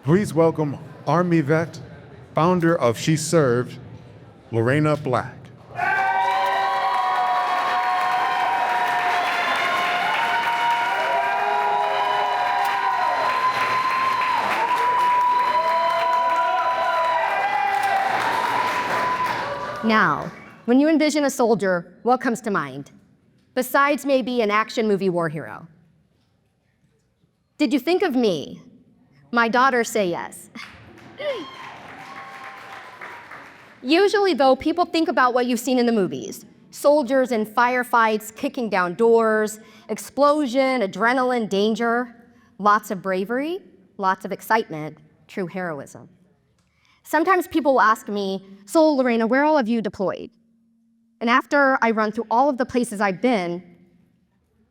Please welcome Army vet, founder of She Served, Lorrena Black. Now, when you envision a soldier, what comes to mind? Besides maybe an action movie war hero. Did you think of me? My daughters say yes. Usually, though, people think about what you've seen in the movies. Soldiers in firefights, kicking down doors, explosion, adrenaline, danger, lots of bravery, lots of excitement, true heroism. Sometimes people will ask me, so Lorrena, where all have you deployed? And after I run through all of the places I've been,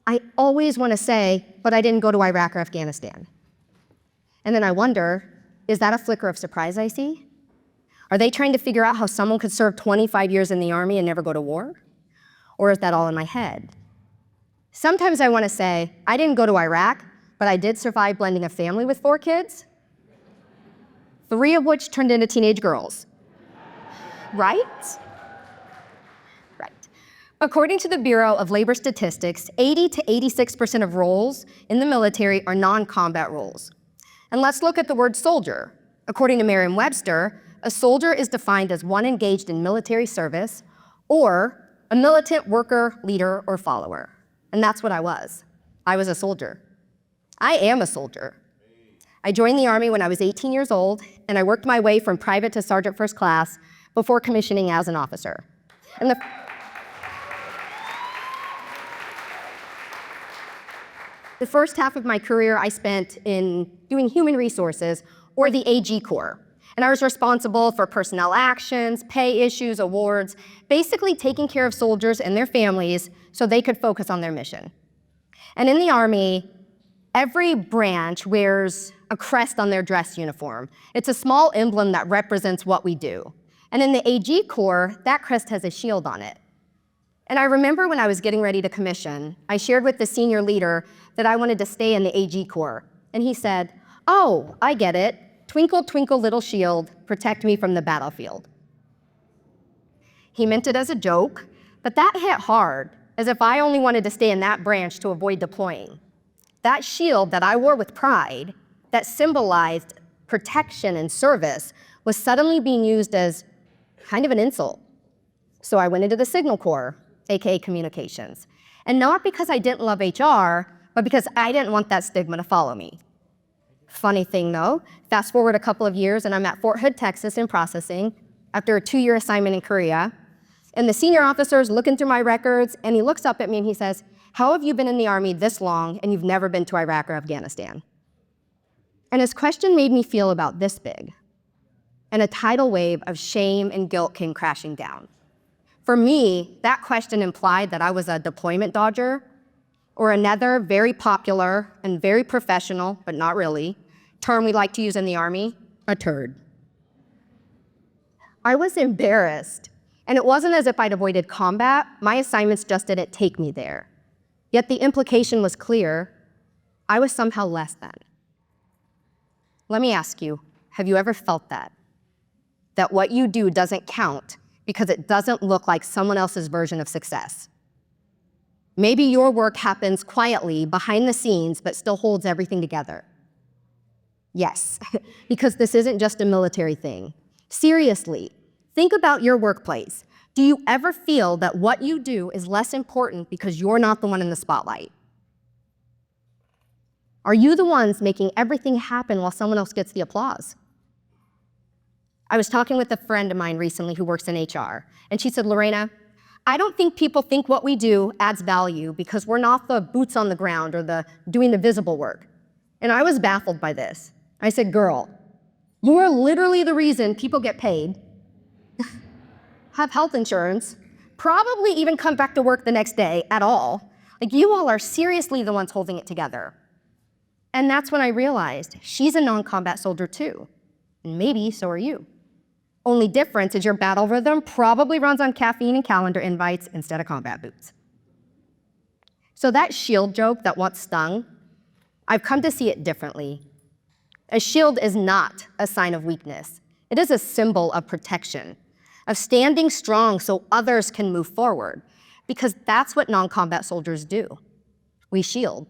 I always want to say, but I didn't go to Iraq or Afghanistan. And then I wonder, is that a flicker of surprise I see? Are they trying to figure out how someone could serve 25 years in the Army and never go to war? Or is that all in my head? Sometimes I want to say, I didn't go to Iraq, but I did survive blending a family with 4 kids, 3 of which turned into teenage girls. Right? Right. According to the Bureau of Labor Statistics, 80 to 86% of roles in the military are non-combat roles. And let's look at the word soldier. According to Merriam-Webster, a soldier is defined as one engaged in military service or a militant worker, leader, or follower. And that's what I was. I was a soldier. I am a soldier. I joined the Army when I was 18 years old, and I worked my way from private to sergeant first class before commissioning as an officer. And the first half of my career I spent in doing human resources, or the AG Corps. And I was responsible for personnel actions, pay issues, awards, basically taking care of soldiers and their families so they could focus on their mission. And in the Army, every branch wears a crest on their dress uniform. It's a small emblem that represents what we do. And in the AG Corps, that crest has a shield on it. And I remember when I was getting ready to commission, I shared with the senior leader that I wanted to stay in the AG Corps. And he said, "Oh, I get it. Twinkle, twinkle, little shield, protect me from the battlefield." He meant it as a joke, but that hit hard, as if I only wanted to stay in that branch to avoid deploying. That shield that I wore with pride, that symbolized protection and service, was suddenly being used as kind of an insult. So I went into the Signal Corps, aka communications. And not because I didn't love HR, but because I didn't want that stigma to follow me. Funny thing though, fast forward a couple of years and I'm at Fort Hood, Texas in processing after a 2-year assignment in Korea. And the senior officer's looking through my records and he looks up at me and he says, "How have you been in the Army this long and you've never been to Iraq or Afghanistan?" And his question made me feel about this big. And a tidal wave of shame and guilt came crashing down. For me, that question implied that I was a deployment dodger, or another very popular and very professional, but not really, term we like to use in the Army, a turd. I was embarrassed, and it wasn't as if I'd avoided combat. My assignments just didn't take me there. Yet the implication was clear. I was somehow less than. Let me ask you, have you ever felt that? That what you do doesn't count because it doesn't look like someone else's version of success? Maybe your work happens quietly behind the scenes, but still holds everything together. Yes, because this isn't just a military thing. Seriously, think about your workplace. Do you ever feel that what you do is less important because you're not the one in the spotlight? Are you the ones making everything happen while someone else gets the applause? I was talking with a friend of mine recently who works in HR, and she said, "Lorrena, I don't think people think what we do adds value because we're not the boots on the ground or the doing the visible work." And I was baffled by this. I said, "Girl, you are literally the reason people get paid, have health insurance, probably even come back to work the next day at all. Like, you all are seriously the ones holding it together." And that's when I realized she's a non-combat soldier too. And maybe so are you. Only difference is your battle rhythm probably runs on caffeine and calendar invites instead of combat boots. So that shield joke that once stung, I've come to see it differently. A shield is not a sign of weakness. It is a symbol of protection, of standing strong so others can move forward, because that's what non-combat soldiers do. We shield,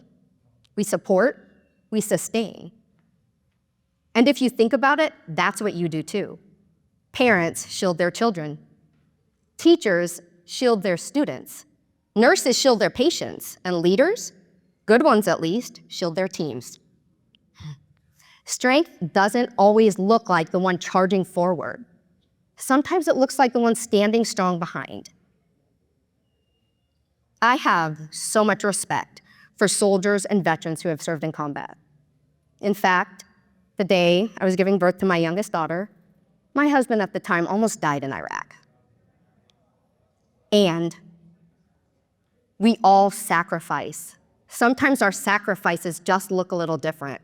we support, we sustain. And if you think about it, that's what you do too. Parents shield their children. Teachers shield their students. Nurses shield their patients. And leaders, good ones at least, shield their teams. Strength doesn't always look like the one charging forward. Sometimes it looks like the one standing strong behind. I have so much respect for soldiers and veterans who have served in combat. In fact, the day I was giving birth to my youngest daughter, my husband at the time almost died in Iraq. And we all sacrifice. Sometimes our sacrifices just look a little different.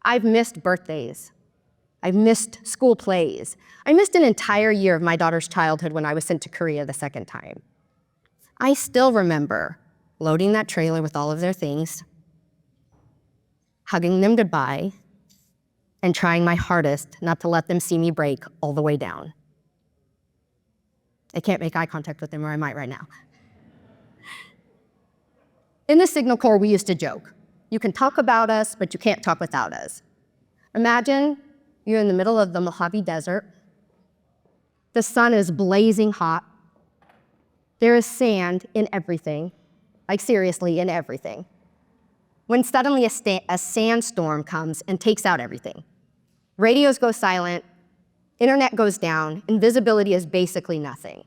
I've missed birthdays. I've missed school plays. I missed an entire year of my daughter's childhood when I was sent to Korea the second time. I still remember loading that trailer with all of their things, hugging them goodbye, and trying my hardest not to let them see me break all the way down. I can't make eye contact with them, or I might right now. In the Signal Corps, we used to joke. You can talk about us, but you can't talk without us. Imagine you're in the middle of the Mojave Desert. The sun is blazing hot. There is sand in everything, like seriously in everything. When suddenly a sandstorm comes and takes out everything. Radios go silent, internet goes down, and visibility is basically nothing.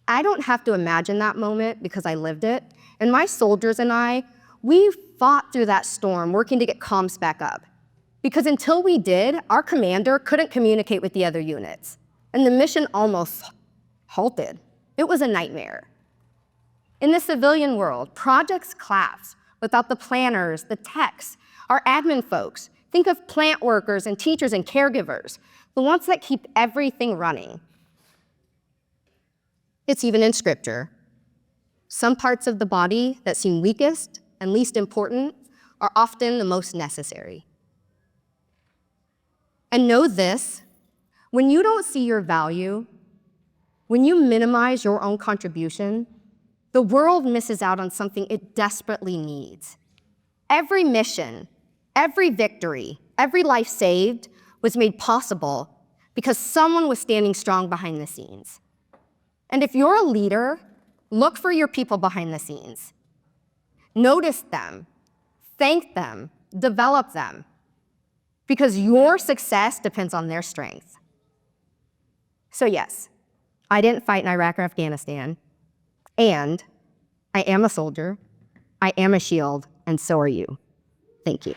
I don't have to imagine that moment because I lived it, and my soldiers and I, we fought through that storm working to get comms back up. Because until we did, our commander couldn't communicate with the other units, and the mission almost halted. It was a nightmare. In the civilian world, projects collapse without the planners, the techs, our admin folks. Think of plant workers and teachers and caregivers, the ones that keep everything running. It's even in scripture. Some parts of the body that seem weakest and least important are often the most necessary. And know this, when you don't see your value, when you minimize your own contribution, the world misses out on something it desperately needs. Every mission, every victory, every life saved was made possible because someone was standing strong behind the scenes. And if you're a leader, look for your people behind the scenes. Notice them, thank them, develop them, because your success depends on their strength. So yes, I didn't fight in Iraq or Afghanistan, and I am a soldier, I am a shield, and so are you. Thank you.